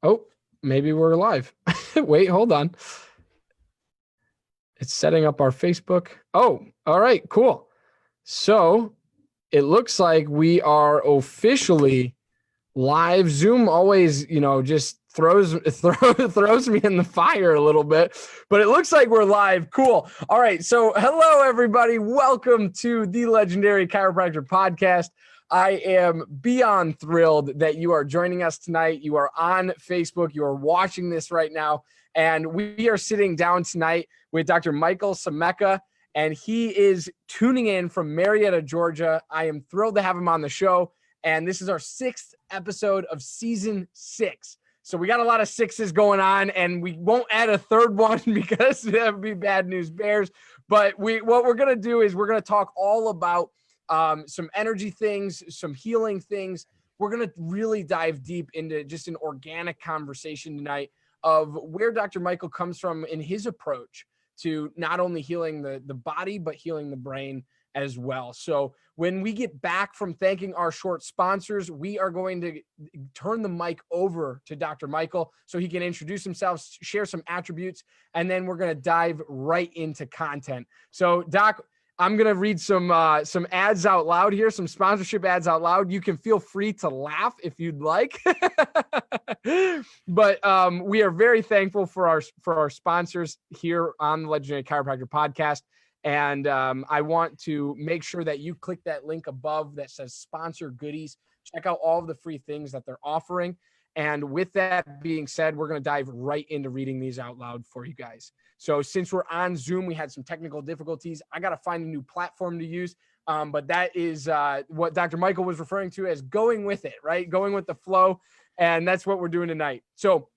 Oh, maybe we're live. Wait, hold on. It's setting up our Facebook. Oh, all right, cool. So it looks like we are officially live. Zoom always, just throws me in the fire a little bit, but it looks like we're live. Cool. All right. So hello, everybody. Welcome to the Legendary Chiropractor Podcast. I am beyond thrilled that you are joining us tonight. You are on Facebook. You are watching this right now. And we are sitting down tonight with Dr. Michael Scimeca, and he is tuning in from Marietta, Georgia. I am thrilled to have him on the show. And this is our 6th episode of season 6. So we got a lot of 6s going on, and we won't add a third one because that would be bad news bears. But what we're going to do is we're going to talk all about some energy things, some healing things. We're going to really dive deep into just an organic conversation tonight of where Dr. Michael comes from in his approach to not only healing the body, but healing the brain as well. So when we get back from thanking our short sponsors, we are going to turn the mic over to Dr. Michael so he can introduce himself, share some attributes, and then we're going to dive right into content. So Doc, I'm going to read some ads out loud here, some sponsorship ads out loud. You can feel free to laugh if you'd like. But we are very thankful for our sponsors here on the Legendary Chiropractor Podcast. And I want to make sure that you click that link above that says sponsor goodies. Check out all of the free things that they're offering. And with that being said, we're going to dive right into reading these out loud for you guys. So since we're on Zoom, we had some technical difficulties. I got to find a new platform to use. But that is what Dr. Michael was referring to as going with it, right? Going with the flow. And that's what we're doing tonight. So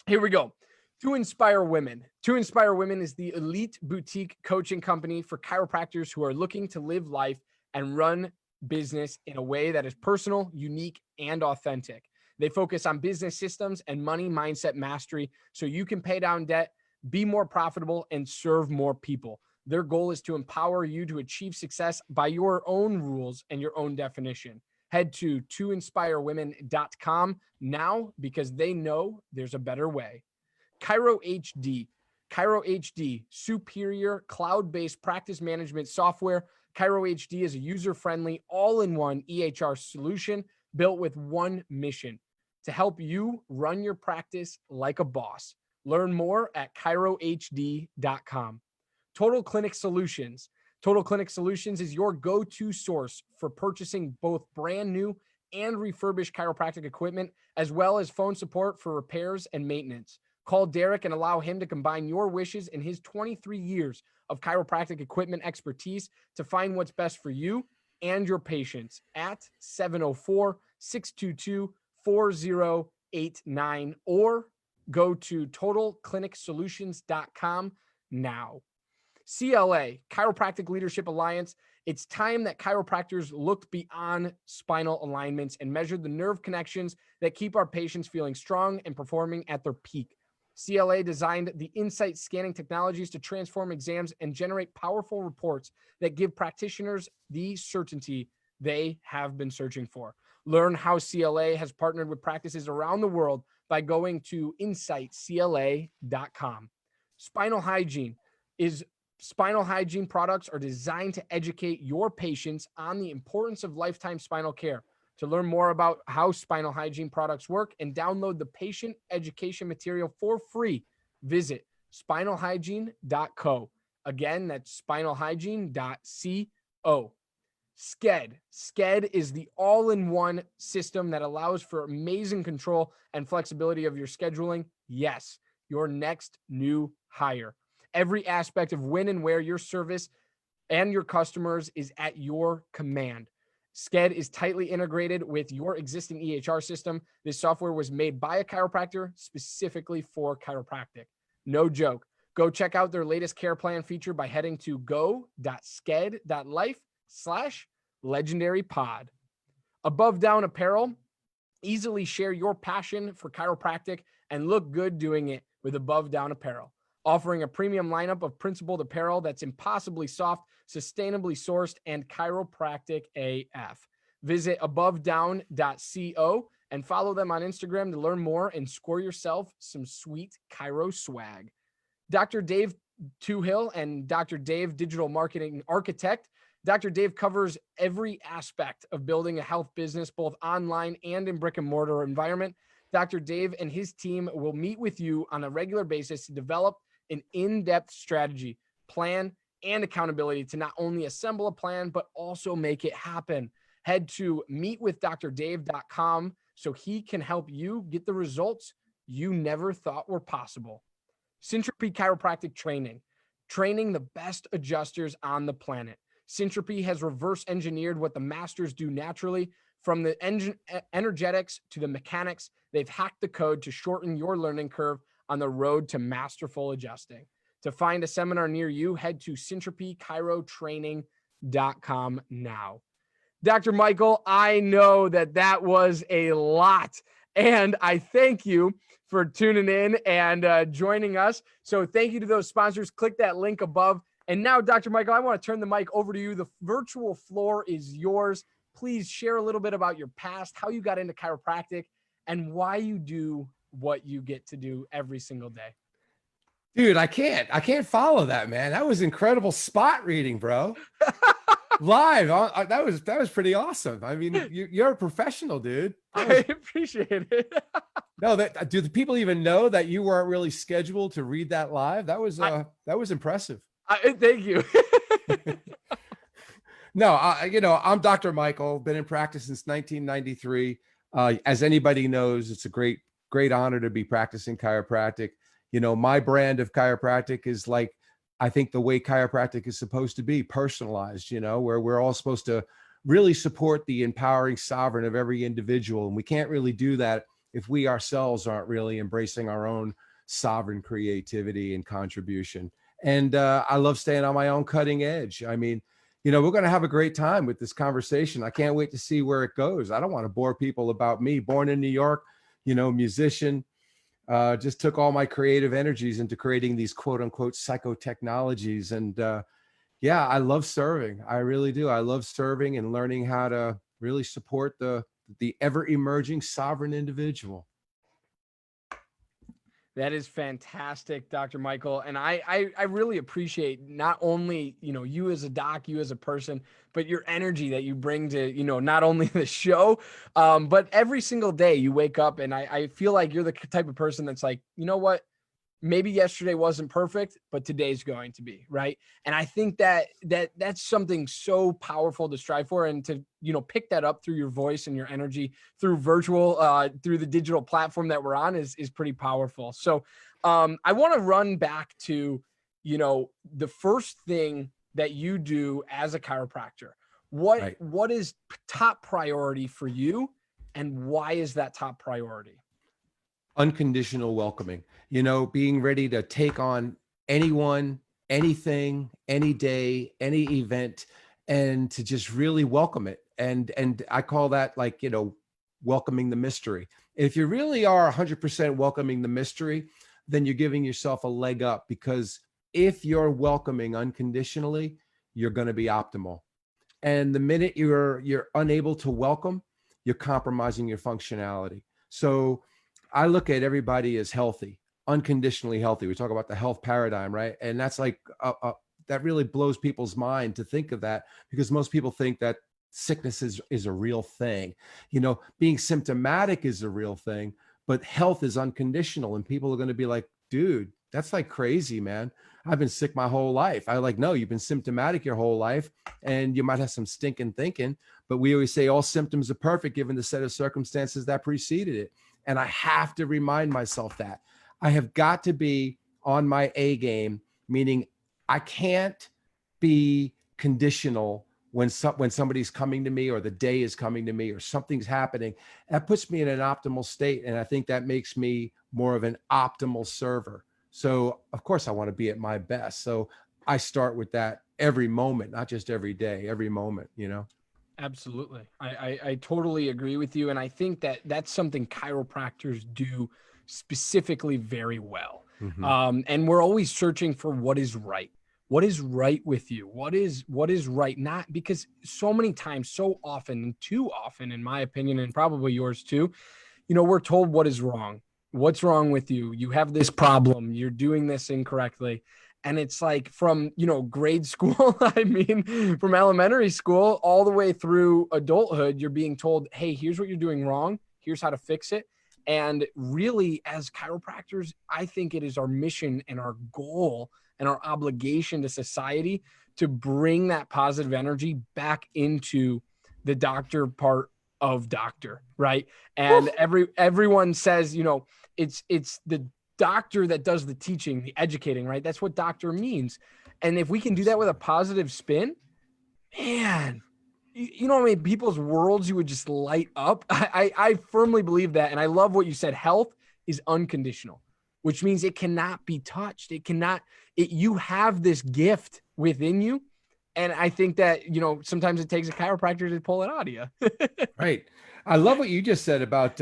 here we go. To Inspire Women. To Inspire Women is the elite boutique coaching company for chiropractors who are looking to live life and run business in a way that is personal, unique, and authentic. They focus on business systems and money mindset mastery so you can pay down debt, be more profitable, and serve more people. Their goal is to empower you to achieve success by your own rules and your own definition. Head to toinspirewomen.com now because they know there's a better way. Chiro HD. Chiro HD, superior cloud-based practice management software. Chiro HD is a user-friendly, all-in-one EHR solution built with one mission: to help you run your practice like a boss. Learn more at chirohd.com. Total Clinic Solutions. Total Clinic Solutions is your go-to source for purchasing both brand new and refurbished chiropractic equipment, as well as phone support for repairs and maintenance. Call Derek and allow him to combine your wishes and his 23 years of chiropractic equipment expertise to find what's best for you and your patients at 704-622-4089 or go to totalclinicsolutions.com now. CLA, Chiropractic Leadership Alliance. It's time that chiropractors looked beyond spinal alignments and measured the nerve connections that keep our patients feeling strong and performing at their peak. CLA designed the Insight scanning technologies to transform exams and generate powerful reports that give practitioners the certainty they have been searching for. Learn how CLA has partnered with practices around the world by going to insightcla.com. Spinal hygiene products are designed to educate your patients on the importance of lifetime spinal care. To learn more about how spinal hygiene products work and download the patient education material for free, visit spinalhygiene.co. Again, that's spinalhygiene.co. Sked. Sked is the all-in-one system that allows for amazing control and flexibility of your scheduling. Yes, your next new hire. Every aspect of when and where your service and your customers is at your command. Sked is tightly integrated with your existing EHR system. This software was made by a chiropractor specifically for chiropractic. No joke. Go check out their latest care plan feature by heading to go.sked.life/legendarypod. Above Down Apparel. Easily share your passion for chiropractic and look good doing it with Above Down Apparel. Offering a premium lineup of principled apparel that's impossibly soft, sustainably sourced, and chiropractic AF. Visit abovedown.co and follow them on Instagram to learn more and score yourself some sweet Chiro swag. Dr. Dave Toohill and Dr. Dave, Digital Marketing Architect. Dr. Dave covers every aspect of building a health business, both online and in brick and mortar environment. Dr. Dave and his team will meet with you on a regular basis to develop an in-depth strategy, plan, and accountability to not only assemble a plan, but also make it happen. Head to meetwithdrdave.com so he can help you get the results you never thought were possible. Syntropy Chiropractic training the best adjusters on the planet. Syntropy has reverse engineered what the masters do naturally. From the energetics to the mechanics, they've hacked the code to shorten your learning curve on the road to masterful adjusting. To find a seminar near you, head to syntropychirotraining.com now. Dr. Michael, I know that was a lot, and I thank you for tuning in and joining us. So thank you to those sponsors. Click that link above. And now, Dr. Michael, I want to turn the mic over to you. The virtual floor is yours. Please share a little bit about your past, how you got into chiropractic, and why you do what you get to do every single day. Dude, I can't follow that, man. That was incredible spot reading, bro. Live. That was pretty awesome. I mean, you're a professional, dude. I appreciate it. No, do the people even know that you weren't really scheduled to read that live? That was impressive. Thank you. No, I'm Dr. Michael, been in practice since 1993. As anybody knows, it's a great honor to be practicing chiropractic. My brand of chiropractic is like, I think the way chiropractic is supposed to be, personalized, where we're all supposed to really support the empowering sovereign of every individual. And we can't really do that if we ourselves aren't really embracing our own sovereign creativity and contribution. And I love staying on my own cutting edge. I mean, we're going to have a great time with this conversation. I can't wait to see where it goes. I don't want to bore people about me. Born in New York, musician, just took all my creative energies into creating these quote unquote psychotechnologies. And yeah, I love serving. I really do. I love serving and learning how to really support the ever emerging sovereign individual. That is fantastic, Dr. Michael. And I really appreciate not only, you as a doc, you as a person, but your energy that you bring to, not only the show, but every single day you wake up. And I feel like you're the type of person that's like, you know what? Maybe yesterday wasn't perfect, but today's going to be, right? And I think that's something so powerful to strive for, and to, pick that up through your voice and your energy through virtual, through the digital platform that we're on is pretty powerful. So I want to run back to, the first thing that you do as a chiropractor. What is top priority for you, and why is that top priority? Unconditional welcoming, being ready to take on anyone, anything, any day, any event, and to just really welcome it. And I call that like, welcoming the mystery. If you really are 100% welcoming the mystery, then you're giving yourself a leg up, because if you're welcoming unconditionally, you're going to be optimal. And the minute you're unable to welcome, you're compromising your functionality. So I look at everybody as healthy, unconditionally healthy. We talk about the health paradigm, right? And that's like, that really blows people's mind to think of that, because most people think that sickness is a real thing. Being symptomatic is a real thing, but health is unconditional. And people are going to be like, dude, that's like crazy, man. I've been sick my whole life. I like, no, you've been symptomatic your whole life, and you might have some stinking thinking, but we always say all symptoms are perfect given the set of circumstances that preceded it. And I have to remind myself that I have got to be on my A game, meaning I can't be conditional when somebody's coming to me, or the day is coming to me, or something's happening. That puts me in an optimal state. And I think that makes me more of an optimal server. So of course I want to be at my best. So I start with that every moment, not just every day, every moment, Absolutely. I totally agree with you. And I think that's something chiropractors do specifically very well. Mm-hmm. And we're always searching for what is right. What is right with you? What is right? Not because so many times, so often, and too often, in my opinion, and probably yours too, we're told what is wrong. What's wrong with you? You have this problem. You're doing this incorrectly. And it's like from, grade school, I mean, from elementary school all the way through adulthood, you're being told, hey, here's what you're doing wrong. Here's how to fix it. And really, as chiropractors, I think it is our mission and our goal and our obligation to society to bring that positive energy back into the doctor part of doctor, right? And everyone says, it's the doctor that does the teaching, the educating, right? That's what doctor means. And if we can do that with a positive spin, man, you know how many people's worlds you would just light up? I firmly believe that. And I love what you said. Health is unconditional, which means it cannot be touched. You have this gift within you. And I think that, sometimes it takes a chiropractor to pull it out of you. Right. I love what you just said about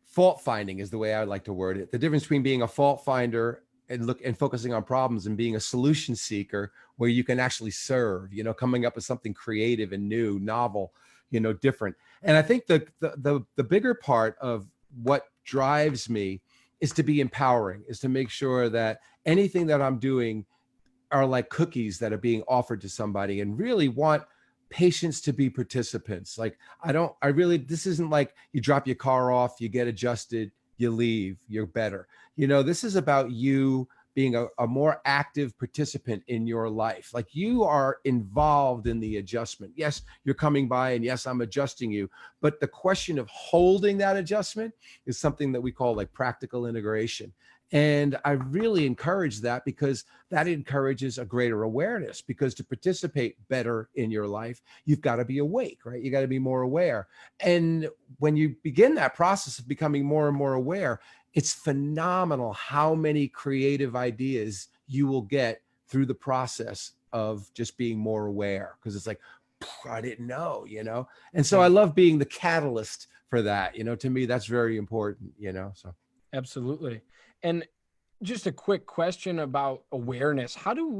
fault finding is the way I like to word it. The difference between being a fault finder and focusing on problems and being a solution seeker where you can actually serve, coming up with something creative and new, novel, different. And I think the bigger part of what drives me is to be empowering, is to make sure that anything that I'm doing are like cookies that are being offered to somebody, and really want patients to be participants. Like, this isn't like you drop your car off, you get adjusted, you leave, you're better. This is about you being a more active participant in your life. Like, you are involved in the adjustment. Yes, you're coming by, and yes, I'm adjusting you. But the question of holding that adjustment is something that we call like practical integration. And I really encourage that, because that encourages a greater awareness, because to participate better in your life, you've got to be awake, right? You got to be more aware. And when you begin that process of becoming more and more aware, it's phenomenal how many creative ideas you will get through the process of just being more aware. Because it's like, I didn't know, And so I love being the catalyst for that. To me, that's very important, so. Absolutely. And just a quick question about awareness. How do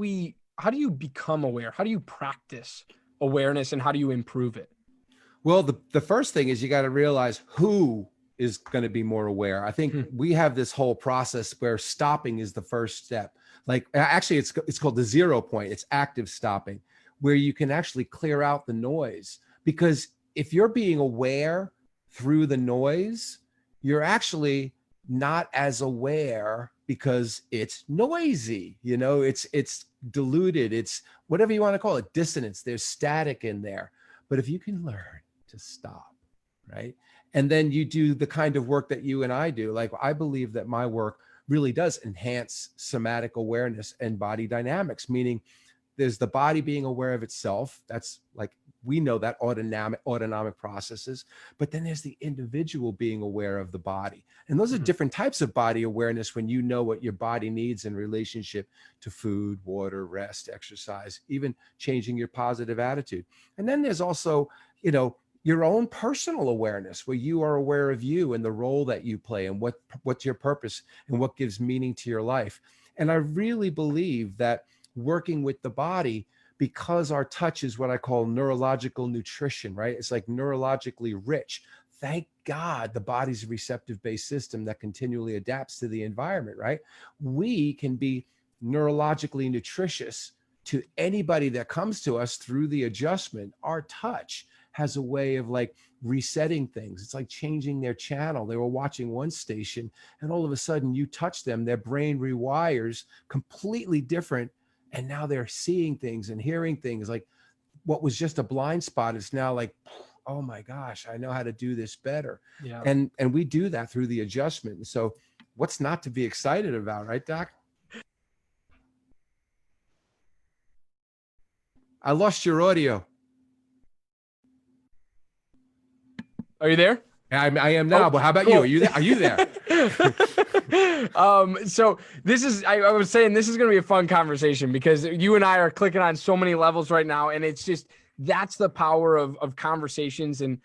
you become aware? How do you practice awareness, and how do you improve it? Well, the first thing is you got to realize who is going to be more aware. I think we have this whole process where stopping is the first step. Like, actually it's called the 0 point. It's active stopping, where you can actually clear out the noise. Because if you're being aware through the noise, you're actually not as aware, because it's noisy, it's diluted, it's whatever you want to call it, dissonance, there's static in there. But if you can learn to stop, right? And then you do the kind of work that you and I do, like, I believe that my work really does enhance somatic awareness and body dynamics, meaning there's the body being aware of itself. That's like, we know that autonomic processes, but then there's the individual being aware of the body. And those are different types of body awareness, when you know what your body needs in relationship to food, water, rest, exercise, even changing your positive attitude. And then there's also, your own personal awareness, where you are aware of you and the role that you play, and what's your purpose and what gives meaning to your life. And I really believe that working with the body, because our touch is what I call neurological nutrition, right? It's like neurologically rich. Thank God the body's a receptive based system that continually adapts to the environment, right? We can be neurologically nutritious to anybody that comes to us through the adjustment. Our touch has a way of like resetting things. It's like changing their channel. They were watching one station, and all of a sudden you touch them, their brain rewires completely different. And now they're seeing things and hearing things. Like, what was just a blind spot is now like, oh my gosh, I know how to do this better. Yeah. And we do that through the adjustment. So what's not to be excited about, right, Doc? I lost your audio. Are you there? I am now, but how about you? Are you there? Are you there? So this is, I was saying, this is going to be a fun conversation, because you and I are clicking on so many levels right now. And it's just, that's the power of conversations and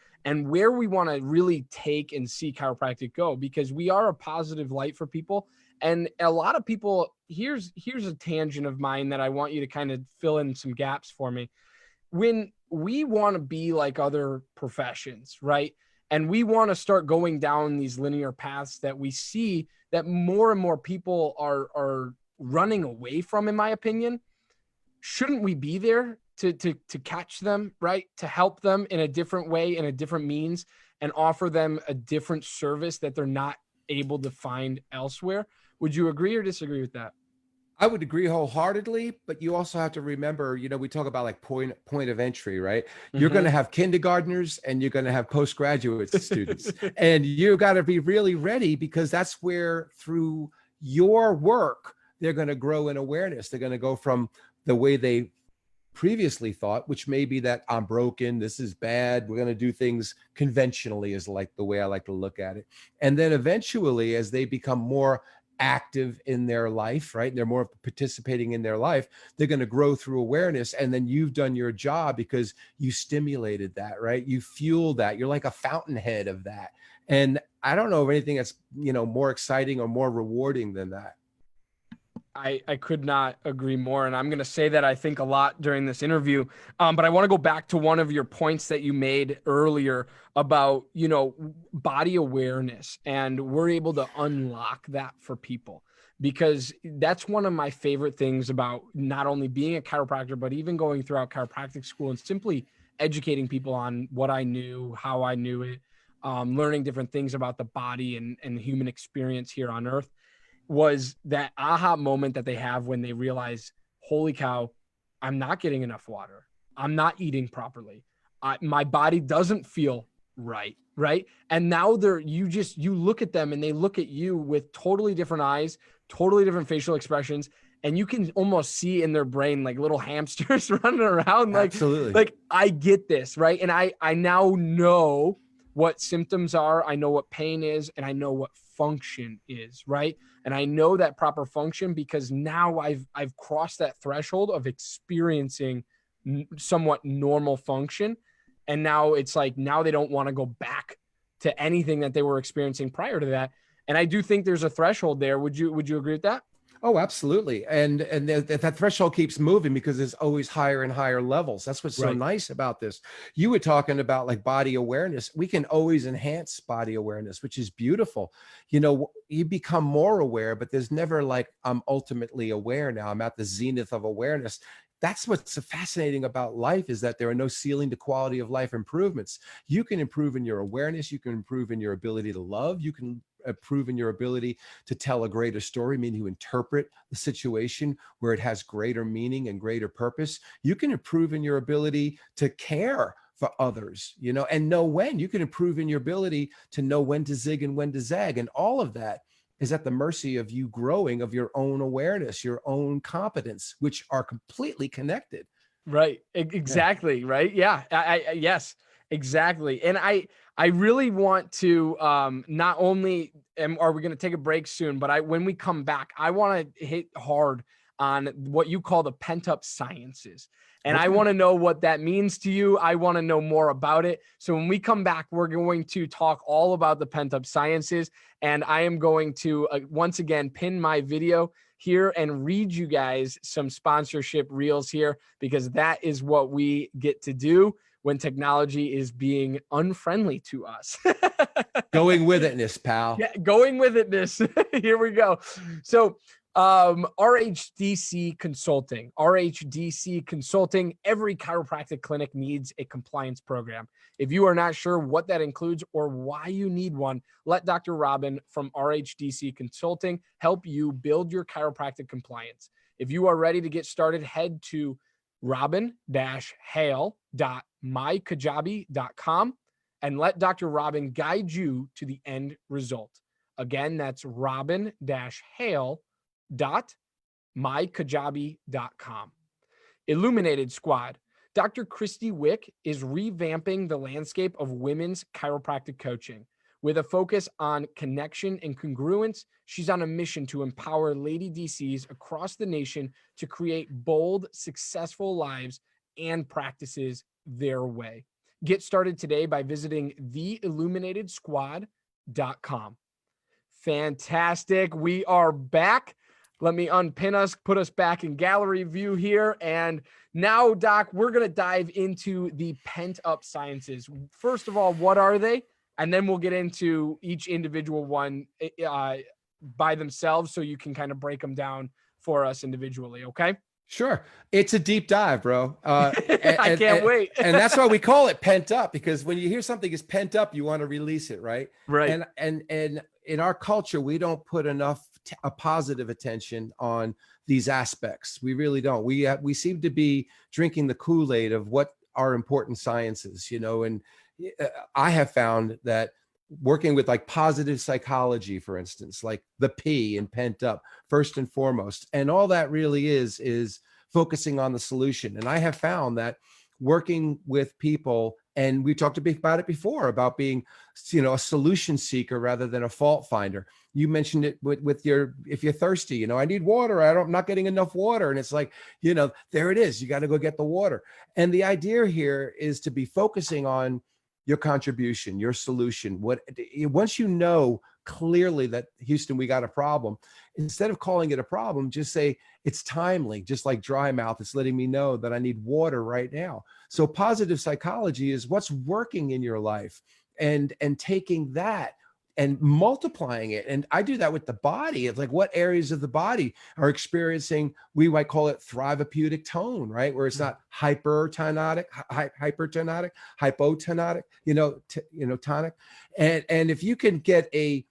where we want to really take and see chiropractic go, because we are a positive light for people. And a lot of people, here's a tangent of mine that I want you to kind of fill in some gaps for me. When we want to be like other professions, right? And we want to start going down these linear paths that we see that more and more people are running away from, in my opinion. Shouldn't we be there to catch them, right? To help them in a different way, in a different means, and offer them a different service that they're not able to find elsewhere. Would you agree or disagree with that? I would agree wholeheartedly, but you also have to remember, we talk about like point of entry, right? You're going to have kindergartners and you're going to have postgraduate students, and you got to be really ready, because that's where through your work, they're going to grow in awareness. They're going to go from the way they previously thought, which may be that I'm broken, this is bad, we're going to do things conventionally, is like the way I like to look at it. And then eventually, as they become more active in their life, right, and they're more participating in their life, they're going to grow through awareness. And then you've done your job because you stimulated that, right? You fueled that. You're like a fountainhead of that. And I don't know of anything that's, more exciting or more rewarding than that. I could not agree more. And I'm going to say that I think a lot during this interview. But I want to go back to one of your points that you made earlier about, body awareness. And we're able to unlock that for people, because that's one of my favorite things about not only being a chiropractor, but even going throughout chiropractic school and simply educating people on what I knew, how I knew it, learning different things about the body and human experience here on earth. Was that aha moment that they have when they realize, holy cow, I'm not getting enough water. I'm not eating properly. My body doesn't feel right. Right. And now you look at them and they look at you with totally different eyes, totally different facial expressions. And you can almost see in their brain, like little hamsters running around. Absolutely. Like I get this. Right. And I now know what symptoms are. I know what pain is, and I know what function is, right? And I know that proper function because now I've crossed that threshold of experiencing somewhat normal function. And now it's like, now they don't want to go back to anything that they were experiencing prior to that. And I do think there's a threshold there. Would you agree with that? Oh, absolutely. And that threshold keeps moving because there's always higher and higher levels. That's what's so nice about this. You were talking about like body awareness. We can always enhance body awareness, which is beautiful. You become more aware, but there's never like, I'm ultimately aware now. I'm at the zenith of awareness. That's what's so fascinating about life, is that there are no ceiling to quality of life improvements. You can improve in your awareness. You can improve in your ability to love. You can improve in your ability to tell a greater story, meaning you interpret the situation where it has greater meaning and greater purpose. You can improve in your ability to care for others, and know when. You can improve in your ability to know when to zig and when to zag. And all of that is at the mercy of you growing of your own awareness, your own competence, which are completely connected. Right. Exactly. Yeah. Right. Yeah. Yes, exactly. And I really want to not only are we going to take a break soon, but when we come back, I want to hit hard on what you call the pent-up sciences. And I want to know what that means to you. I want to know more about it. So when we come back, we're going to talk all about the pent-up sciences. And I am going to, once again, pin my video here and read you guys some sponsorship reels here, because that is what we get to do when technology is being unfriendly to us. Going with itness, pal. Yeah, going with itness. Here we go. So RHDC Consulting. Every chiropractic clinic needs a compliance program. If you are not sure what that includes or why you need one, let Dr. Robin from RHDC Consulting help you build your chiropractic compliance. If you are ready to get started, head to robin-hale.mykajabi.com and let Dr. Robin guide you to the end result. Again, that's robin-hale.mykajabi.com. Illuminated Squad. Dr. Christy Wick is revamping the landscape of women's chiropractic coaching. With a focus on connection and congruence, she's on a mission to empower lady DCs across the nation to create bold, successful lives and practices their way. Get started today by visiting theilluminatedsquad.com. Fantastic. We are back. Let me unpin us, put us back in gallery view here. And now, Doc, we're going to dive into the pent-up sciences. First of all, what are they? and then we'll get into each individual one by themselves, so you can kind of break them down for us individually. Okay. Sure. It's a deep dive, bro. I can't wait. And that's why we call it pent up, because when you hear something is pent up, you want to release it, right? Right. And in our culture, we don't put enough a positive attention on these aspects. We really don't. We seem to be drinking the Kool-Aid of what are important sciences, you know, and I have found that working with like positive psychology, for instance, like the P in pent up, first and foremost, and all that really is focusing on the solution. And I have found that working with people, and we talked about it before, about being, you know, a solution seeker rather than a fault finder. You mentioned it with your, if you're thirsty, you know, I need water, I'm not getting enough water. And it's like, you know, there it is. You got to go get the water. And the idea here is to be focusing on your contribution, your solution. Once you know clearly that, Houston, we got a problem, instead of calling it a problem, just say it's timely. Just like dry mouth, it's letting me know that I need water right now. So positive psychology is what's working in your life, and taking that and multiplying it. And I do that with the body. It's like, what areas of the body are experiencing, we might call it thriveapeutic tone, right? Where it's not hypertonic, hypotonic, tonic. And if you can get a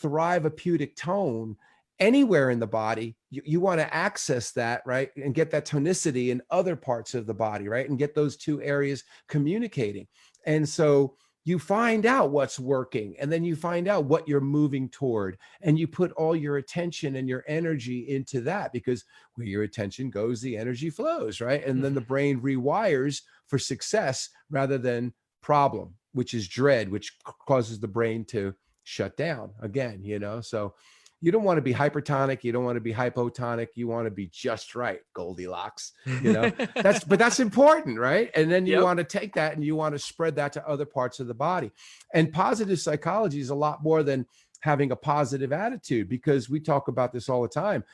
thriveapeutic tone anywhere in the body, you want to access that, right? And get that tonicity in other parts of the body, right? And get those two areas communicating. And so you find out what's working, and then you find out what you're moving toward, and you put all your attention and your energy into that, because where your attention goes, the energy flows, right? And then the brain rewires for success rather than problem, which is dread, which causes the brain to shut down again, you know? So you don't want to be hypertonic. You don't want to be hypotonic. You want to be just right, Goldilocks, you know, that's important, right? And then you want to take that and you want to spread that to other parts of the body. And positive psychology is a lot more than having a positive attitude, because we talk about this all the time.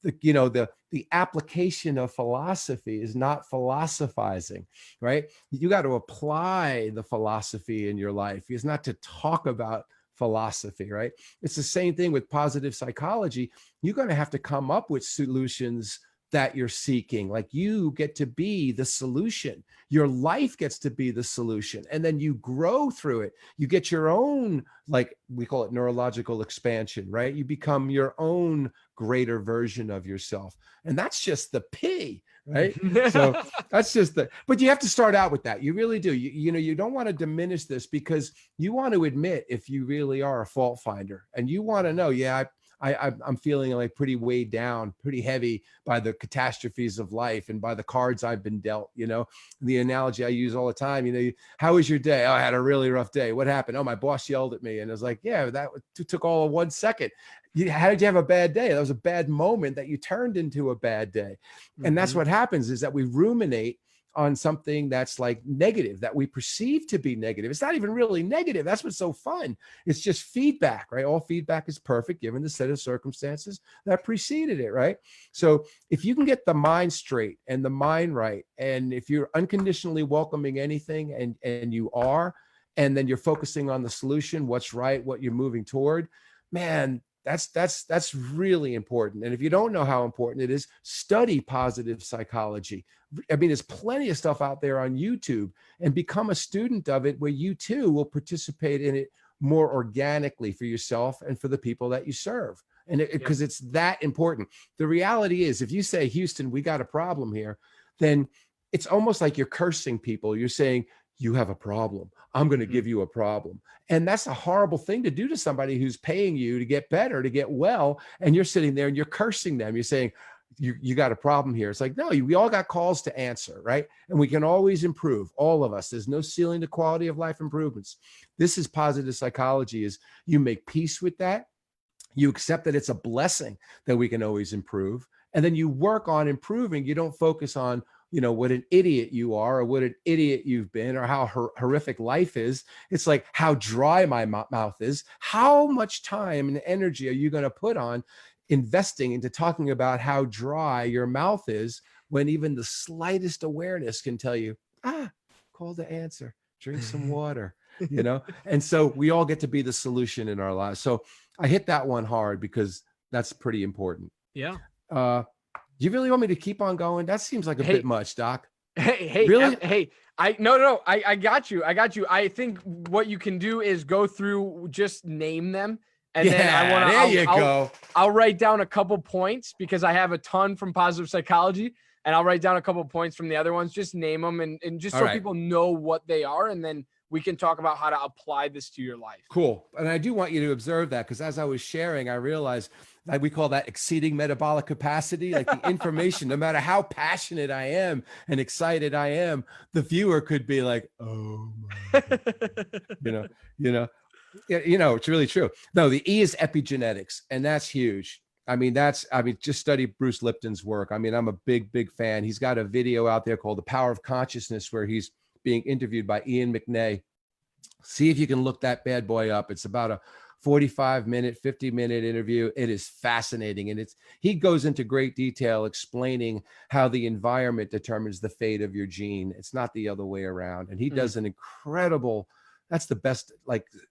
The application of philosophy is not philosophizing, right? You got to apply the philosophy in your life. It's not to talk about philosophy, right? It's the same thing with positive psychology. You're going to have to come up with solutions that you're seeking. Like, you get to be the solution. Your life gets to be the solution. And then you grow through it. You get your own, like we call it, neurological expansion, right? You become your own greater version of yourself. And that's just the P, right? So that's just but you have to start out with that. You really do. You don't want to diminish this, because you want to admit if you really are a fault finder, and you want to know, I'm feeling like pretty weighed down, pretty heavy by the catastrophes of life and by the cards I've been dealt. You know, the analogy I use all the time, you know, how was your day? Oh, I had a really rough day. What happened? Oh, my boss yelled at me. And I was like, yeah, that took all of 1 second. How did you have a bad day? That was a bad moment that you turned into a bad day. And that's what happens, is that we ruminate on something that's like negative, that we perceive to be negative. It's not even really negative. That's what's so fun. It's just feedback, right? All feedback is perfect given the set of circumstances that preceded it, right? So if you can get the mind straight and the mind right, and if you're unconditionally welcoming anything, and you are, and then you're focusing on the solution, what's right, what you're moving toward, man, that's really important. And if you don't know how important it is, study positive psychology. I mean, there's plenty of stuff out there on YouTube, and become a student of it, where you too will participate in it more organically for yourself and for the people that you serve. And because it's that important. The reality is, if you say, Houston, we got a problem here, then it's almost like you're cursing people. You're saying, you have a problem. I'm going to give you a problem. And that's a horrible thing to do to somebody who's paying you to get better, to get well. And you're sitting there and you're cursing them. You're saying, you got a problem here. It's like, no, we all got calls to answer, right? And we can always improve, all of us. There's no ceiling to quality of life improvements. This is positive psychology, is you make peace with that. You accept that it's a blessing that we can always improve. And then you work on improving. You don't focus on, what an idiot you are, or what an idiot you've been, or how horrific life is. It's like, how dry my mouth is. How much time and energy are you going to put on investing into talking about how dry your mouth is, when even the slightest awareness can tell you, call to answer, drink some water. you know? And so we all get to be the solution in our lives. So I hit that one hard because that's pretty important. Yeah. Do you really want me to keep on going? That seems like a bit much, Doc. Hey, really? I got you. I think what you can do is go through, just name them. And then I'll write down a couple points because I have a ton from positive psychology, and I'll write down a couple points from the other ones. Just name them and just so people know what they are. And then we can talk about how to apply this to your life. Cool. And I do want you to observe that, because as I was sharing, I realized that we call that exceeding metabolic capacity. Like the information, no matter how passionate I am and excited I am, the viewer could be like, oh my God. It's really true. No, the E is epigenetics, and that's huge. Just study Bruce Lipton's work. I'm a big fan. He's got a video out there called The Power of Consciousness, where he's being interviewed by Ian McNay. See if you can look that bad boy up. It's about a 45-minute, 50-minute interview. It is fascinating. And he goes into great detail explaining how the environment determines the fate of your gene. It's not the other way around. And he does an incredible, that's the best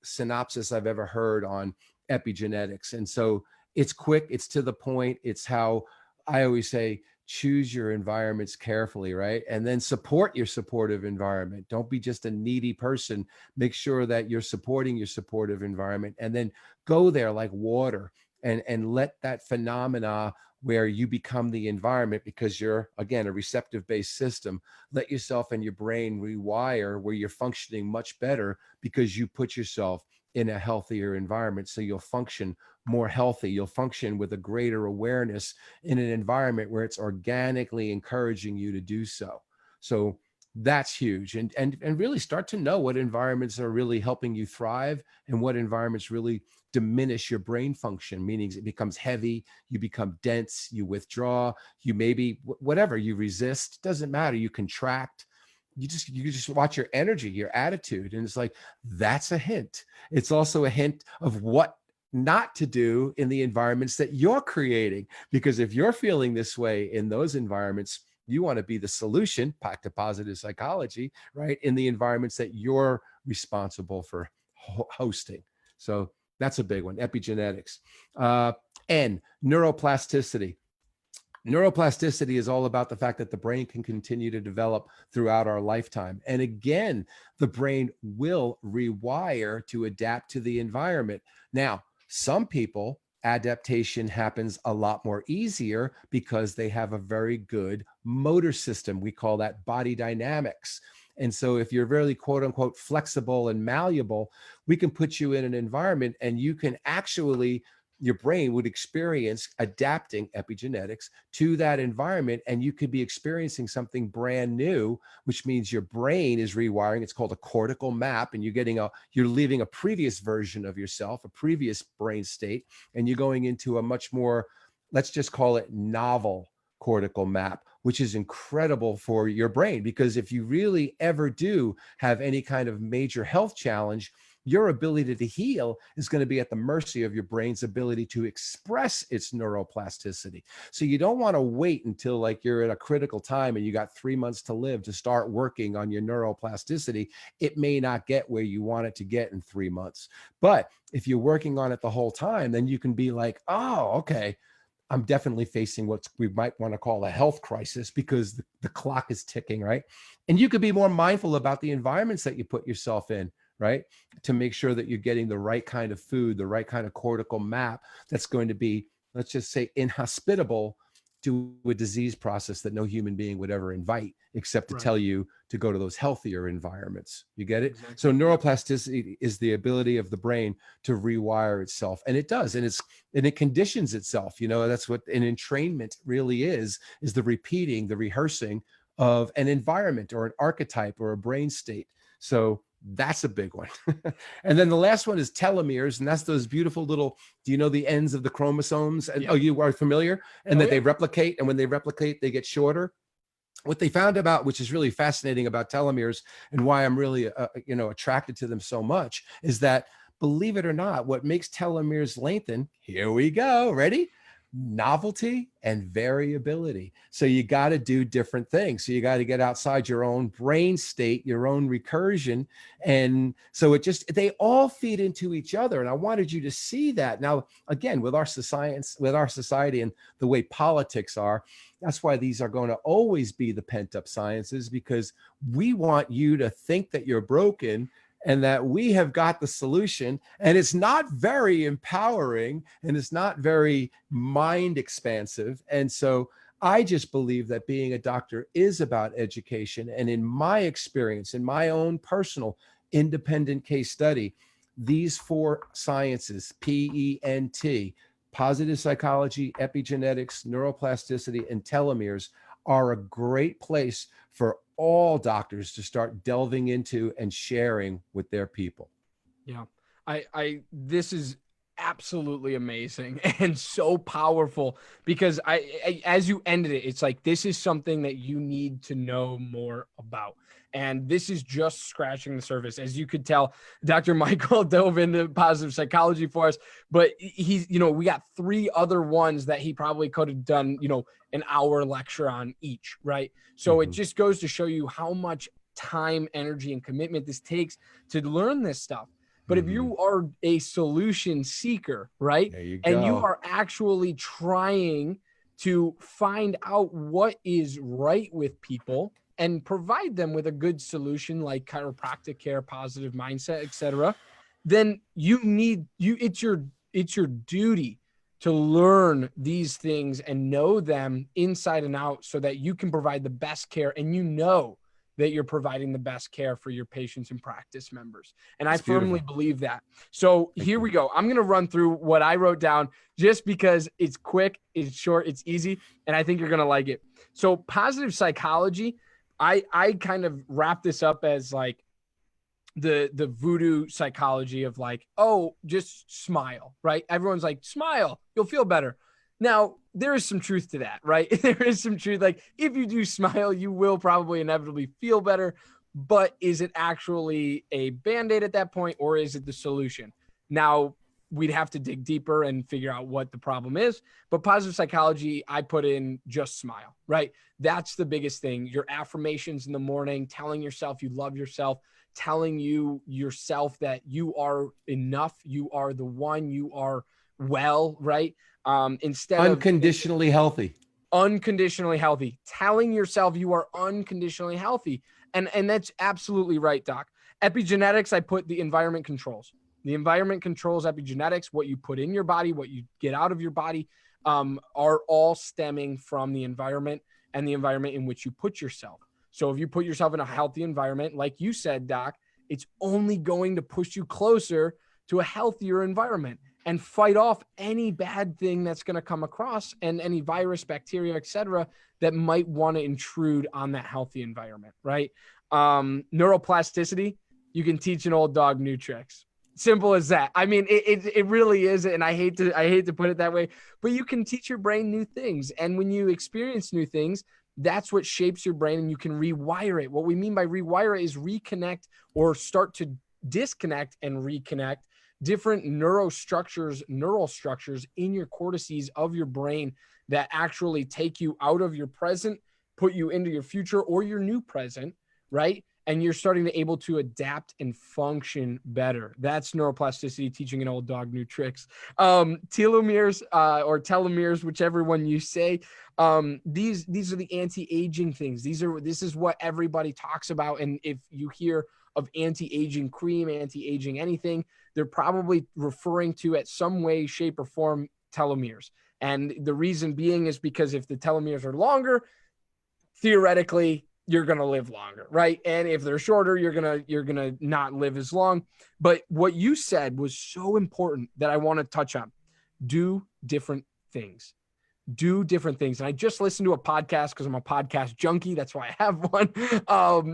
synopsis I've ever heard on epigenetics. And so it's quick, it's to the point. It's how I always say, choose your environments carefully, right? And then support your supportive environment. Don't be just a needy person. Make sure that you're supporting your supportive environment, and then go there like water and let that phenomena where you become the environment, because you're, again, a receptive based system. Let yourself and your brain rewire where you're functioning much better because you put yourself in a healthier environment. So you'll function more healthy. You'll function with a greater awareness in an environment where it's organically encouraging you to do so. So that's huge. And really start to know what environments are really helping you thrive and what environments really diminish your brain function, meaning it becomes heavy, you become dense, you withdraw, you maybe, whatever, you resist, doesn't matter, you contract. You just watch your energy, your attitude. And it's like, that's a hint. It's also a hint of what not to do in the environments that you're creating. Because if you're feeling this way in those environments, you want to be the solution, back to positive psychology, right? In the environments that you're responsible for hosting. So that's a big one, epigenetics. N, neuroplasticity. Neuroplasticity is all about the fact that the brain can continue to develop throughout our lifetime. And again, the brain will rewire to adapt to the environment. Now, some people, adaptation happens a lot more easier because they have a very good motor system. We call that body dynamics. And so if you're really quote unquote flexible and malleable, we can put you in an environment and you can actually, your brain would experience adapting epigenetics to that environment, and you could be experiencing something brand new, which means your brain is rewiring. It's called a cortical map, and you're leaving a previous version of yourself, a previous brain state, and you're going into a much more, let's just call it novel cortical map, which is incredible for your brain, because if you really ever do have any kind of major health challenge, your ability to heal is going to be at the mercy of your brain's ability to express its neuroplasticity. So you don't want to wait until like you're at a critical time and you got 3 months to live to start working on your neuroplasticity. It may not get where you want it to get in 3 months. But if you're working on it the whole time, then you can be like, oh, okay, I'm definitely facing what we might want to call a health crisis, because the clock is ticking, right? And you could be more mindful about the environments that you put yourself in, right? To make sure that you're getting the right kind of food, the right kind of cortical map that's going to be, let's just say, inhospitable to a disease process that no human being would ever invite, except to tell you to go to those healthier environments. You get it? Exactly. So neuroplasticity is the ability of the brain to rewire itself. And it does. And it conditions itself. That's what an entrainment really is the repeating, the rehearsing of an environment or an archetype or a brain state. So that's a big one. And then the last one is telomeres. And that's those beautiful little, do you know the ends of the chromosomes? And, Oh, you are familiar? And that they replicate. And when they replicate, they get shorter. What they found about, which is really fascinating about telomeres and why I'm really, attracted to them so much, is that, believe it or not, what makes telomeres lengthen, here we go, ready? novelty and variability. So you got to do different things. So you got to get outside your own brain state, your own recursion. And so they all feed into each other. And I wanted you to see that. Now, again, with our society and the way politics are, that's why these are going to always be the pent-up sciences, because we want you to think that you're broken and that we have got the solution. And it's not very empowering, and it's not very mind expansive. And so I just believe that being a doctor is about education. And in my experience, in my own personal independent case study, these 4 sciences, PENT, positive psychology, epigenetics, neuroplasticity, and telomeres, are a great place for all doctors to start delving into and sharing with their people. Yeah. This is absolutely amazing and so powerful, because I as you ended it, it's like, this is something that you need to know more about. And this is just scratching the surface. As you could tell, Dr. Michael dove into positive psychology for us, but he's, we got 3 other ones that he probably could have done, an hour lecture on each, right? So it just goes to show you how much time, energy, and commitment this takes to learn this stuff. But if you are a solution seeker, right? There you go. And you are actually trying to find out what is right with people and provide them with a good solution like chiropractic care, positive mindset, etc., then it's your duty to learn these things and know them inside and out so that you can provide the best care, and that you're providing the best care for your patients and practice members. And I firmly believe that. So here we go. I'm going to run through what I wrote down just because it's quick, it's short, it's easy, and I think you're going to like it. So positive psychology, I kind of wrap this up as like the voodoo psychology of like, oh, just smile, right? Everyone's like, smile, you'll feel better. Now, there is some truth to that, right? There is some truth. Like, if you do smile, you will probably inevitably feel better. But is it actually a Band-Aid at that point, or is it the solution? Now, we'd have to dig deeper and figure out what the problem is. But positive psychology, I put in just smile, right? That's the biggest thing. Your affirmations in the morning, telling yourself you love yourself, telling yourself that you are enough, you are the one, you are well, right? Instead unconditionally healthy, telling yourself you are unconditionally healthy. And that's absolutely right, Doc. Epigenetics, I put the environment controls. The environment controls epigenetics. What you put in your body, what you get out of your body, are all stemming from the environment and the environment in which you put yourself. So if you put yourself in a healthy environment, like you said, Doc, it's only going to push you closer to a healthier environment and fight off any bad thing that's going to come across, and any virus, bacteria, etc., that might want to intrude on that healthy environment, right? Neuroplasticity, you can teach an old dog new tricks. Simple as that. I mean, it really is. And I hate to put it that way, but you can teach your brain new things. And when you experience new things, that's what shapes your brain, and you can rewire it. What we mean by rewire is reconnect, or start to disconnect and reconnect different neural structures in your cortices of your brain that actually take you out of your present, put you into your future or your new present, right? And you're starting to able to adapt and function better. That's neuroplasticity, teaching an old dog new tricks. Telomeres or telomeres, whichever one you say. These are the anti-aging things. This is what everybody talks about. And if you hear of anti-aging cream, anti-aging anything, they're probably referring to, at some way, shape, or form, telomeres. And the reason being is because if the telomeres are longer, theoretically, you're going to live longer, right? And if they're shorter, you're going to not live as long. But what you said was so important that I want to touch on. Do different things. Do different things. And I just listened to a podcast, because I'm a podcast junkie. That's why I have one.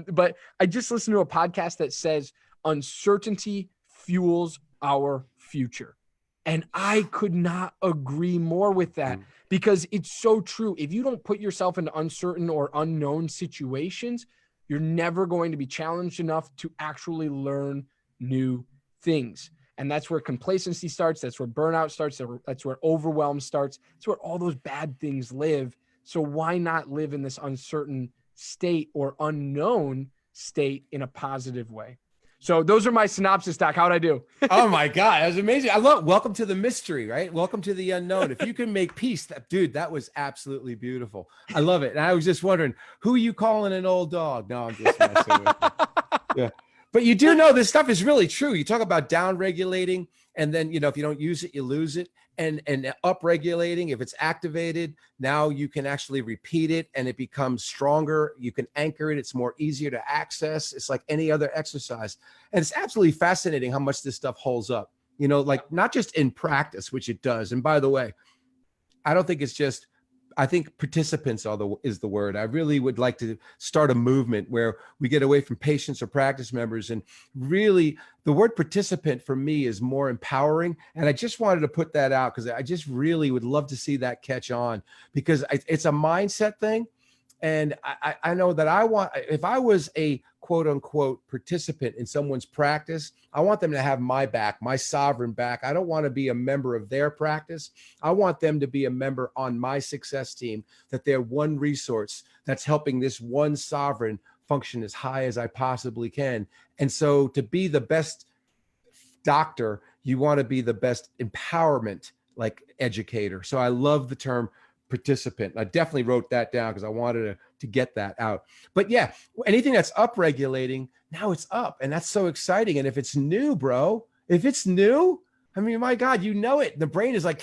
But I just listened to a podcast that says uncertainty fuels our future. And I could not agree more with that, because it's so true. If you don't put yourself into uncertain or unknown situations, you're never going to be challenged enough to actually learn new things. And that's where complacency starts. That's where burnout starts. That's where overwhelm starts. That's where all those bad things live. So why not live in this uncertain state or unknown state in a positive way? So those are my synopsis, Doc. How'd I do? Oh my God, that was amazing. I love welcome to the mystery, right? Welcome to the unknown. If you can make peace, dude, that was absolutely beautiful. I love it. And I was just wondering, who are you calling an old dog? No, I'm just messing with you. Yeah. But you do know this stuff is really true. You talk about down regulating, and then, you know, if you don't use it, you lose it. And up regulating, if it's activated, now you can actually repeat it and it becomes stronger. You can anchor it. It's more easier to access. It's like any other exercise. And it's absolutely fascinating how much this stuff holds up, you know, like not just in practice, which it does. And by the way, I don't think it's just, I think participants is the word. I really would like to start a movement where we get away from patients or practice members, and really the word participant for me is more empowering. And I just wanted to put that out because I just really would love to see that catch on, because it's a mindset thing. And I know that if I was a quote unquote participant in someone's practice, I want them to have my back, my sovereign back. I don't want to be a member of their practice. I want them to be a member on my success team, that they're one resource that's helping this one sovereign function as high as I possibly can. And so to be the best doctor, you want to be the best empowerment, like educator. So I love the term participant. I definitely wrote that down because I wanted to get that out. But yeah, anything that's up regulating, now it's up, and that's so exciting. And if it's new, bro, if it's new, I mean, my God, you know it. The brain is like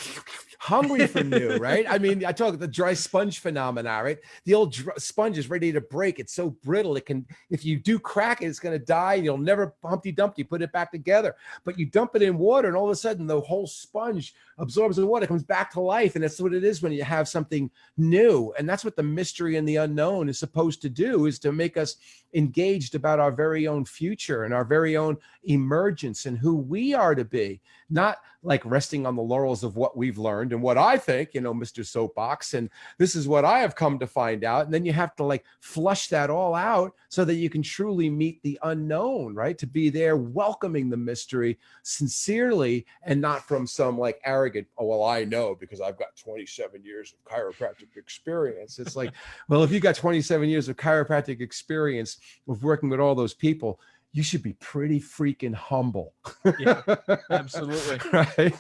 hungry for new, right? I mean, I talk the dry sponge phenomena, right? The old sponge is ready to break. It's so brittle. It can, if you do crack it, it's going to die, and you'll never Humpty Dumpty put it back together. But you dump it in water, and all of a sudden the whole sponge absorbs the water, comes back to life. And that's what it is when you have something new. And that's what the mystery and the unknown is supposed to do, is to make us engaged about our very own future and our very own emergence and who we are to be, not like resting on the laurels of what we've learned and what I think, you know, Mr. Soapbox, and this is what I have come to find out. And then you have to like flush that all out so that you can truly meet the unknown, right? To be there welcoming the mystery sincerely, and not from some like arrogant, oh, well, I know because I've got 27 years of chiropractic experience. It's like, well, if you got 27 years of chiropractic experience of working with all those people, you should be pretty freaking humble. Yeah, absolutely. Right.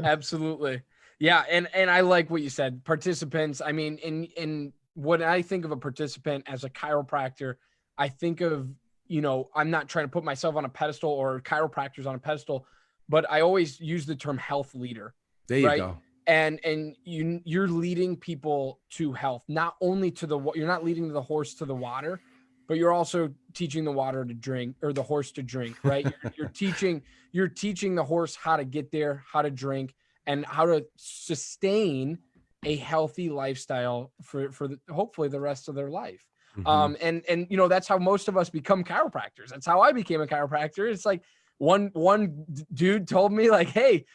Absolutely. Yeah. And I like what you said, participants. I mean, in when I think of a participant as a chiropractor, I think of, you know, I'm not trying to put myself on a pedestal or chiropractors on a pedestal, but I always use the term health leader. There you go. And you're leading people to health, not only you're not leading the horse to the water, but you're also teaching the water to drink, or the horse to drink, right? You're teaching the horse how to get there, how to drink, and how to sustain a healthy lifestyle for hopefully the rest of their life. Mm-hmm. And you know, that's how most of us become chiropractors. That's how I became a chiropractor. It's like one dude told me like, hey,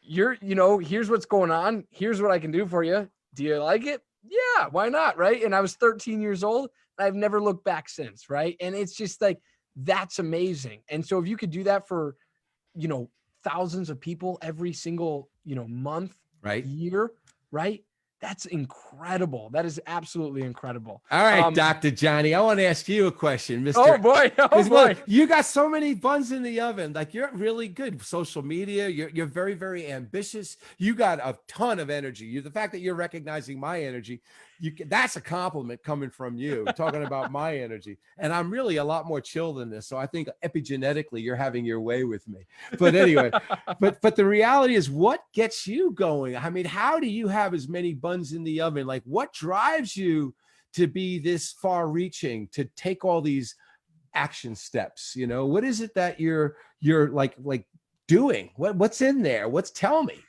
you know, here's what's going on. Here's what I can do for you. Do you like it? Yeah, why not? Right. And I was 13 years old. I've never looked back since. Right. And it's just like, that's amazing. And so if you could do that for, you know, thousands of people every single, you know, month, right, year, right? That's incredible. That is absolutely incredible. All right, Dr. Johnny, I want to ask you a question, Mr. Oh boy. Oh boy. You got so many buns in the oven. Like, you're really good. Social media, you're very, very ambitious. You got a ton of energy. The fact that you're recognizing my energy, that's a compliment coming from you, talking about my energy. And I'm really a lot more chill than this. So I think epigenetically you're having your way with me. But anyway, but the reality is, what gets you going? I mean, how do you have as many buns in the oven? Like, what drives you to be this far reaching, to take all these action steps? You know, what is it that you're like doing? What's in there? Tell me.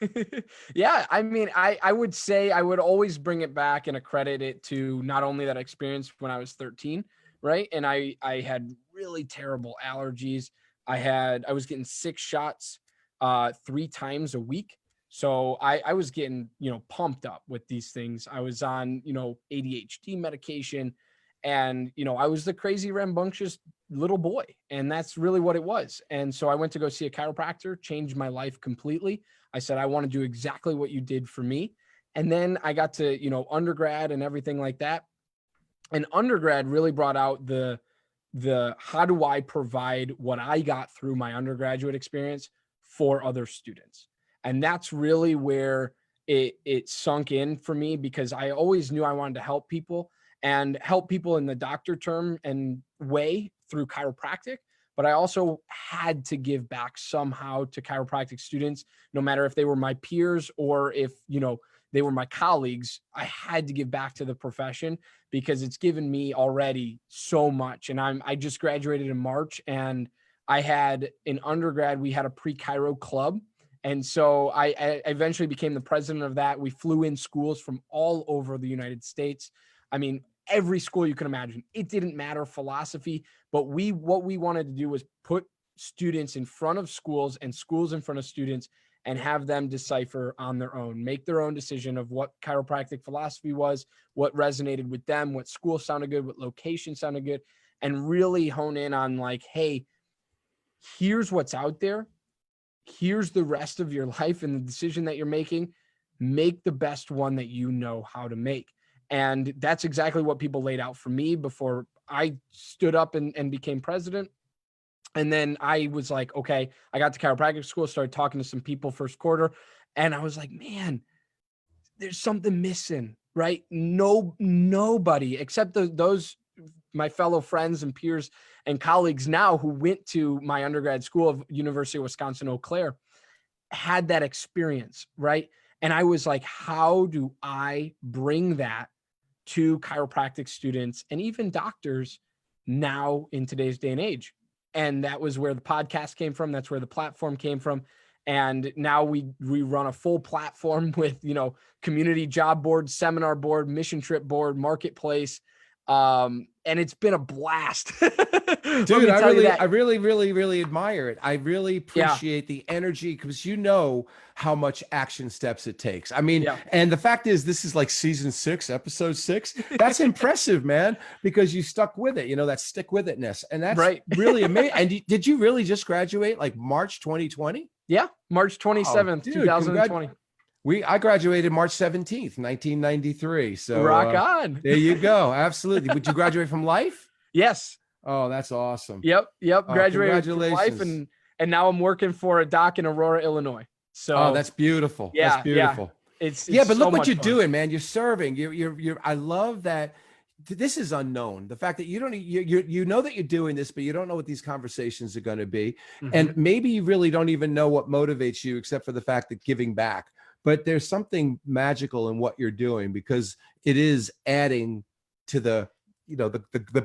Yeah. I mean, I would say I would always bring it back and accredit it to not only that experience when I was 13, right? And I had really terrible allergies. I was getting 6 shots 3 times a week. So I was getting, you know, pumped up with these things. I was on, you know, ADHD medication, And, I was the crazy rambunctious little boy, and that's really what it was. And so I went to go see a chiropractor, changed my life completely. I said, I want to do exactly what you did for me. And then I got to, undergrad and everything like that. And undergrad really brought out the how do I provide what I got through my undergraduate experience for other students? And that's really where it sunk in for me, because I always knew I wanted to help people, and help people in the doctor term and way through chiropractic. But I also had to give back somehow to chiropractic students, no matter if they were my peers or if, they were my colleagues. I had to give back to the profession because it's given me already so much. And I just graduated in March, and I had an undergrad, we had a pre-chiro club. And so I eventually became the president of that. We flew in schools from all over the United States. I mean, every school you can imagine. It didn't matter philosophy, but what we wanted to do was put students in front of schools and schools in front of students and have them decipher on their own, make their own decision of what chiropractic philosophy was, what resonated with them, what school sounded good, what location sounded good, and really hone in on like, hey, here's what's out there. Here's the rest of your life and the decision that you're making. Make the best one that you know how to make. And that's exactly what people laid out for me before I stood up and became president. And then I was like, okay, I got to chiropractic school, started talking to some people first quarter. And I was like, man, there's something missing, right? Nobody except those, my fellow friends and peers and colleagues now who went to my undergrad school of University of Wisconsin, Eau Claire, had that experience, right? And I was like, how do I bring that to chiropractic students and even doctors now in today's day and age? And that was where the podcast came from. That's where the platform came from. And now we run a full platform with, community job board, seminar board, mission trip board, marketplace. And it's been a blast. Dude, I really admire it. I really appreciate the energy, because how much action steps it takes. I mean, and the fact is, this is like season 6, episode 6. That's impressive, man, because you stuck with it, that stick with itness. And that's really amazing. And did you really just graduate like March 2020? Yeah. March 27th, 2020. I graduated March 17th, 1993. So rock on. There you go. Absolutely. Would you graduate from Life? Yes. Oh, that's awesome. Yep. Graduated from Life, and now I'm working for a doc in Aurora, Illinois. So that's beautiful. Yeah, that's beautiful. Yeah. It's but so look what you're fun. doing, man. You're serving. You're I love that. This is unknown. The fact that you know that you're doing this, but you don't know what these conversations are going to be. Mm-hmm. And maybe you really don't even know what motivates you, except for the fact that giving back. But there's something magical in what you're doing, because it is adding to the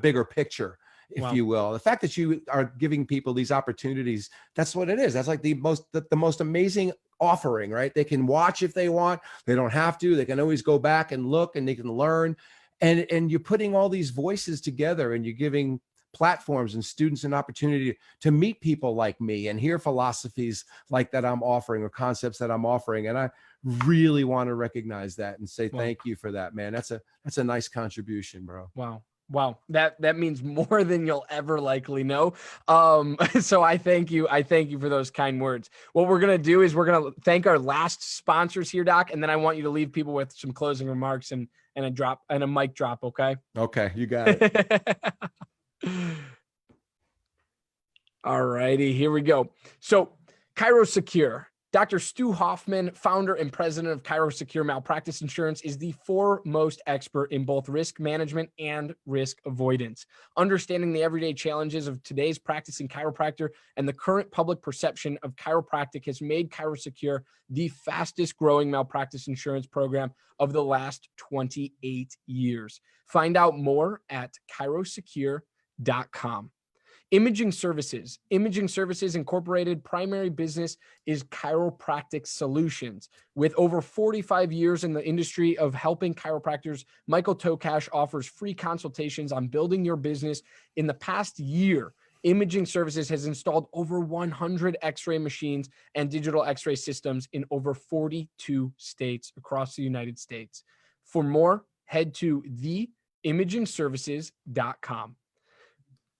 bigger picture, if you will. The fact that you are giving people these opportunities, that's what it is. That's like the most amazing offering, right? They can watch if they want. They don't have to. They can always go back and look, and they can learn. And you're putting all these voices together, and you're giving platforms and students an opportunity to meet people like me and hear philosophies like that I'm offering, or concepts that I'm offering. And I really want to recognize that and say thank you for that, man. That's a nice contribution, bro. Wow. That means more than you'll ever likely know. So I thank you. I thank you for those kind words. What we're going to do is we're going to thank our last sponsors here, Doc. And then I want you to leave people with some closing remarks and a mic drop. Okay. Okay. You got it. All righty, here we go. So ChiroSecure. Dr. Stu Hoffman, founder and president of ChiroSecure Malpractice Insurance, is the foremost expert in both risk management and risk avoidance. Understanding the everyday challenges of today's practicing chiropractor and the current public perception of chiropractic has made ChiroSecure the fastest growing malpractice insurance program of the last 28 years. Find out more at chirosecure.com. Imaging Services. Imaging Services Incorporated primary business is chiropractic solutions. With over 45 years in the industry of helping chiropractors, Michael Tokash offers free consultations on building your business. In the past year, Imaging Services has installed over 100 X-ray machines and digital X-ray systems in over 42 states across the United States. For more, head to imagingservices.com.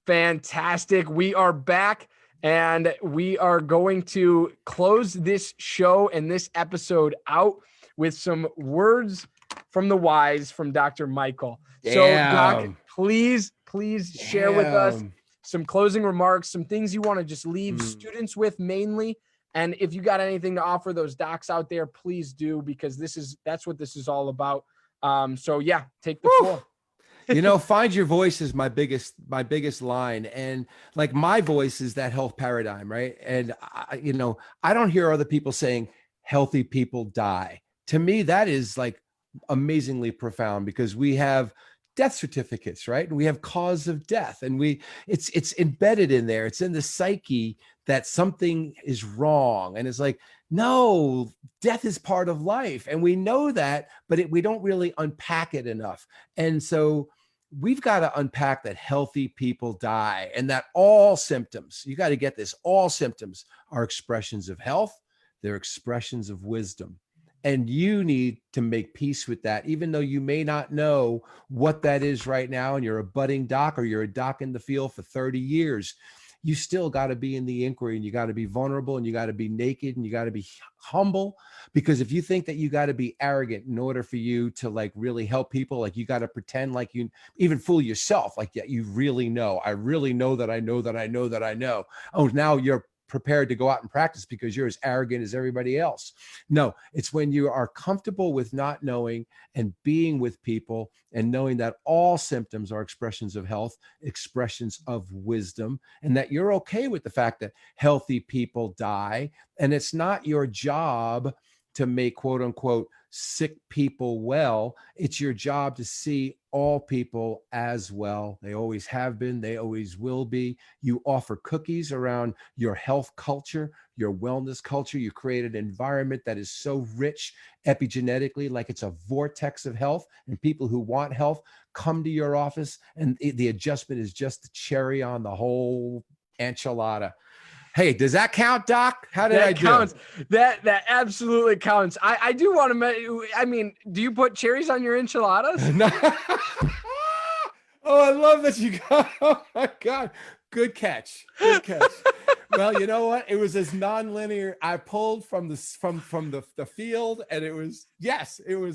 Fantastic. We are back, and we are going to close this show and this episode out with some words from the wise from Dr. Michael. So, Doc, please share with us some closing remarks, some things you want to just leave students with mainly. And if you got anything to offer those docs out there, please do, because that's what this is all about. So yeah, take the floor. Find your voice is my biggest line. And like, my voice is that health paradigm, right? And I don't hear other people saying healthy people die. To me, that is like amazingly profound, because we have death certificates, right? And we have cause of death, and it's embedded in there. It's in the psyche that something is wrong. And it's like, no, death is part of life. And we know that, but we don't really unpack it enough. And so we've got to unpack that healthy people die, and that all symptoms, you got to get this, all symptoms are expressions of health. They're expressions of wisdom. And you need to make peace with that, even though you may not know what that is right now, and you're a budding doc, or you're a doc in the field for 30 years. You still got to be in the inquiry, and you got to be vulnerable, and you got to be naked, and you got to be humble. Because if you think that you got to be arrogant in order for you to like really help people, like you got to pretend like you even fool yourself, like, yeah, you really know. I really know that I know that I know that I know. Oh, now you're prepared to go out and practice because you're as arrogant as everybody else. No, it's when you are comfortable with not knowing and being with people and knowing that all symptoms are expressions of health, expressions of wisdom, and that you're okay with the fact that healthy people die. And it's not your job to make quote unquote sick people well. It's your job to see all people as well. They always have been, they always will be. You offer cookies around your health culture, your wellness culture. You create an environment that is so rich epigenetically, like it's a vortex of health, and people who want health come to your office, and the adjustment is just the cherry on the whole enchilada. Hey, does that count, Doc? How did I do? That counts. That absolutely counts. I do want to, do you put cherries on your enchiladas? No. Oh, I love that you got, oh my God. Good catch. Good catch. Well, you know what? It was as nonlinear. I pulled from the field, and it was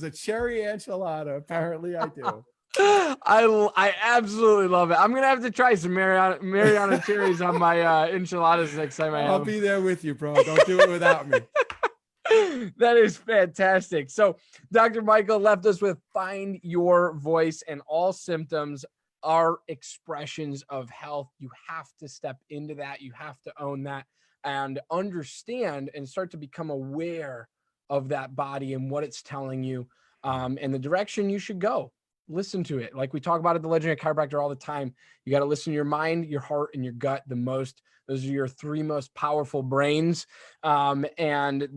a cherry enchilada. Apparently I do. I absolutely love it. I'm gonna have to try some Mariana cherries on my enchiladas next time I'll be there with you, bro. Don't do it without me. That is fantastic. So Dr. Michael left us with find your voice, and all symptoms are expressions of health. You have to step into that. You have to own that and understand and start to become aware of that body and what it's telling you, and the direction you should go. Listen to it. Like we talk about at the Legendary Chiropractor all the time. You got to listen to your mind, your heart, and your gut the most. Those are your three most powerful brains. And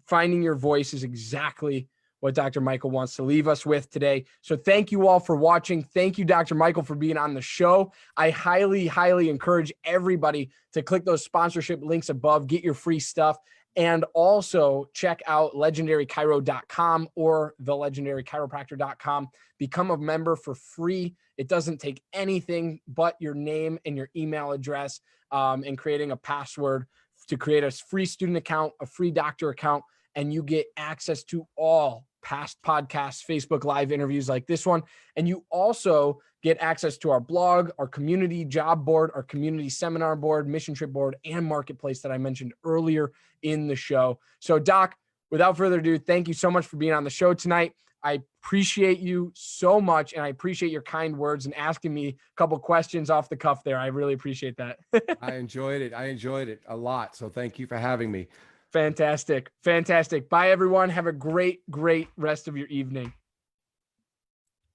finding your voice is exactly what Dr. Michael wants to leave us with today. So thank you all for watching. Thank you, Dr. Michael, for being on the show. I highly, highly encourage everybody to click those sponsorship links above, get your free stuff. And also check out legendarychiro.com or thelegendarychiropractor.com. Become a member for free. It doesn't take anything but your name and your email address, and creating a password to create a free student account, a free doctor account, and you get access to all past podcasts, Facebook Live interviews like this one. And you also get access to our blog, our community job board, our community seminar board, mission trip board, and marketplace that I mentioned earlier in the show. So Doc, without further ado, thank you so much for being on the show tonight. I appreciate you so much, and I appreciate your kind words and asking me a couple questions off the cuff there. I really appreciate that. I enjoyed it a lot. So thank you for having me. Fantastic. Fantastic. Bye, everyone. Have a great, great rest of your evening.